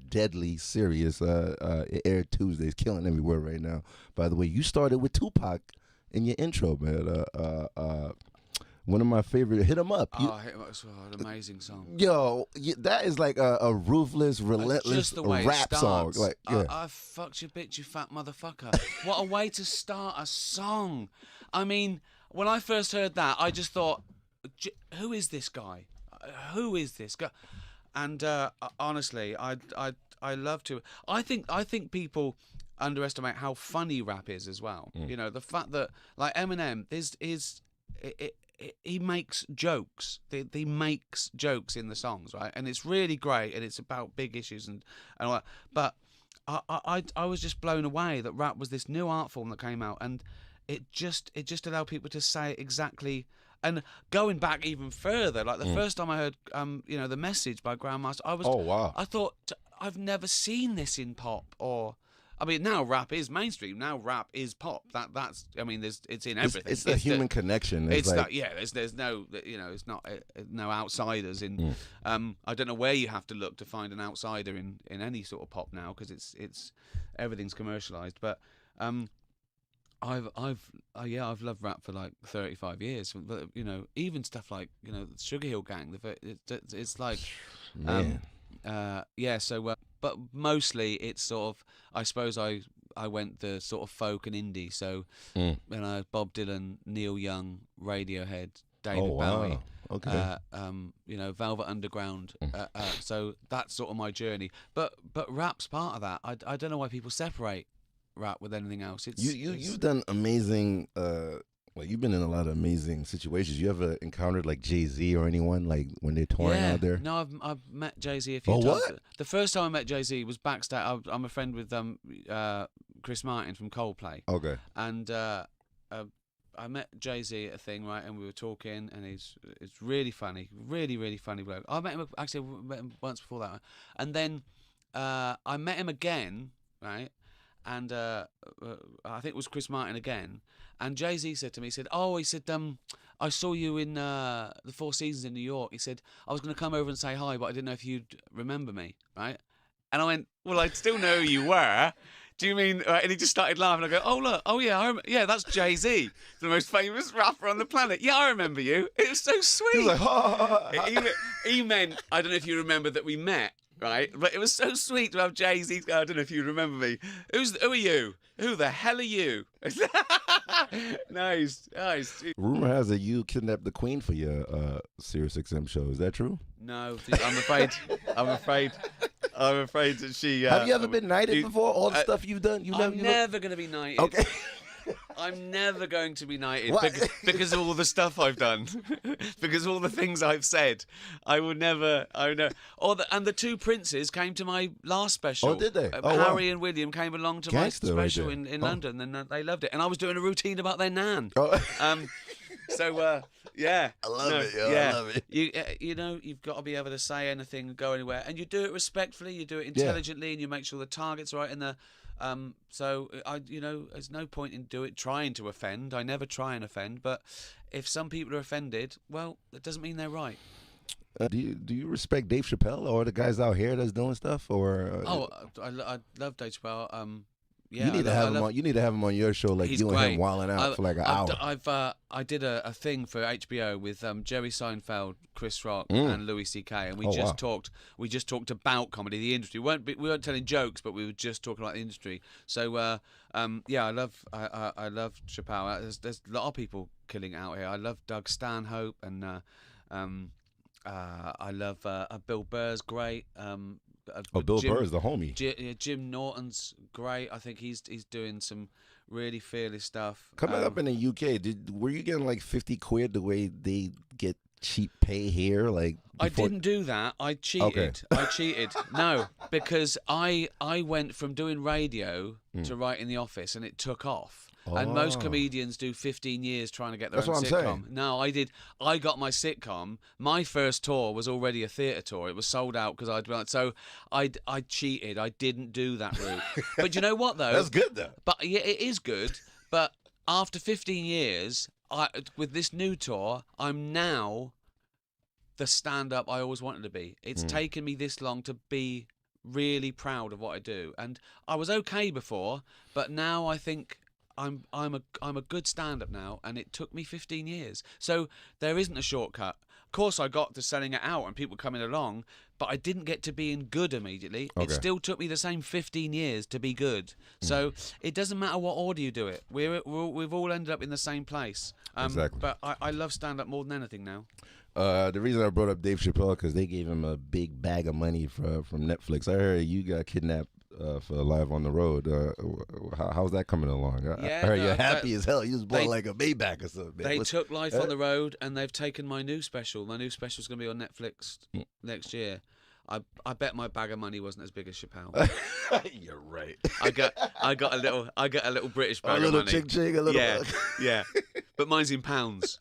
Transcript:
deadly Sirius. It aired Tuesdays, killing everywhere right now. By the way, you started with Tupac in your intro, man. One of my favorite, Hit 'Em Up. Hit 'Em Up was an amazing song. Yo, that is like a ruthless, relentless rap song. Like, yeah. I fucked your bitch, you fat motherfucker. What a way to start a song. I mean, when I first heard that, I just thought, who is this guy? Who is this guy? And honestly, I love to. I think people underestimate how funny rap is as well. You know, the fact that like Eminem he makes jokes. He makes jokes in the songs, right? And it's really great, and it's about big issues and all that. But I was just blown away that rap was this new art form that came out, and it just allowed people to say it exactly. And going back even further, like the first time I heard, The Message by Grandmaster, I was, oh wow, I thought, I've never seen this in pop or. I mean, now rap is mainstream. Now rap is pop. That's. I mean, it's in everything. It's a human connection. It's like, that. Yeah. There's no. It's not no outsiders in. I don't know where you have to look to find an outsider in any sort of pop now, because it's everything's commercialized. But I've loved rap for like 35 years. But even stuff like Sugar Hill Gang. It's like. Man. So but mostly it's sort of, I suppose I went the sort of folk and indie, so Bob Dylan, Neil Young, Radiohead, David Bowie, okay, Velvet Underground, so that's sort of my journey, but rap's part of that. I don't know why people separate rap with anything else. You've done amazing. Well, you've been in a lot of amazing situations. You ever encountered like Jay-Z or anyone like when they're touring out there? No, I've met Jay-Z a few times. What? The first time I met Jay-Z was backstage. I'm a friend with Chris Martin from Coldplay. Okay. And I met Jay-Z at a thing, right, and we were talking, and it's really funny, really, really funny bloke. I met him once before that, and then I met him again, right, and I think it was Chris Martin again, and Jay-Z said to me, he said, I saw you in the Four Seasons in New York. He said, I was going to come over and say hi, but I didn't know if you'd remember me, right? And I went, well, I still know who you were. Do you mean? And he just started laughing. I go, oh look, oh yeah, that's Jay-Z, the most famous rapper on the planet. Yeah, I remember you. It was so sweet. He was like, he meant, I don't know if you remember that we met, right? But it was so sweet to have Jay-Z. I don't know if you remember me. Who are you? Who the hell are you? Nice. Rumor has that you kidnapped the Queen for your Sirius XM show. Is that true? No, I'm afraid that she. Have you ever been knighted before? All the stuff you've done. I'm never going to be knighted. Okay. I'm never going to be knighted because of all the stuff I've done, because all the things I've said. I would never. I know. And the two princes came to my last special. Oh, did they? Harry and William came along to my special in London, and they loved it. And I was doing a routine about their nan. Oh. So yeah, I love it. Yo, yeah, I love it. You've got to be able to say anything, go anywhere, and you do it respectfully. You do it intelligently, and you make sure the target's right. And so there's no point in trying to offend. I never try and offend, but if some people are offended, well, that doesn't mean they're right. Do you respect Dave Chappelle or the guys out here that's doing stuff? Or I love Dave Chappelle. Yeah, you need to have him on. You need to have him on your show, like you and him wilding out for like an hour. I did a thing for HBO with Jerry Seinfeld, Chris Rock, and Louis C.K. and we talked. We just talked about comedy, the industry. We weren't telling jokes, but we were just talking about the industry. So I love Chappelle. There's a lot of people killing it out here. I love Doug Stanhope, and I love Bill Burr's great. Bill Burr is the homie. Jim Norton's great. I think he's doing some really fearless stuff. Coming up in the UK, were you getting like 50 quid the way they get cheap pay here? Like I didn't do that. I cheated. Okay. I cheated. No, because I went from doing radio to writing The Office, and it took off. And most comedians do 15 years trying to get their own sitcom. No, I did. I got my sitcom. My first tour was already a theatre tour. It was sold out because I cheated. I didn't do that route. But you know what though? That's good though. But yeah, it is good. But after 15 years, with this new tour, I'm now the stand-up I always wanted to be. It's taken me this long to be really proud of what I do. And I was okay before, but now I think I'm a good stand-up now, and it took me 15 years. So there isn't a shortcut. Of course, I got to selling it out and people coming along, but I didn't get to being good immediately. Okay. It still took me the same 15 years to be good. So it doesn't matter what order you do it. We've all ended up in the same place. Exactly. But I love stand-up more than anything now. The reason I brought up Dave Chappelle because they gave him a big bag of money from Netflix. I heard you got kidnapped for Live on the Road. How's that coming along? I heard you're happy as hell. You was born like a Maybach or something. They took Life on the Road, and they've taken my new special. My new special is going to be on Netflix next year. I bet my bag of money wasn't as big as Chappelle. You're right. I got a little British bag a little of money. ching, a little yeah, but mine's in pounds.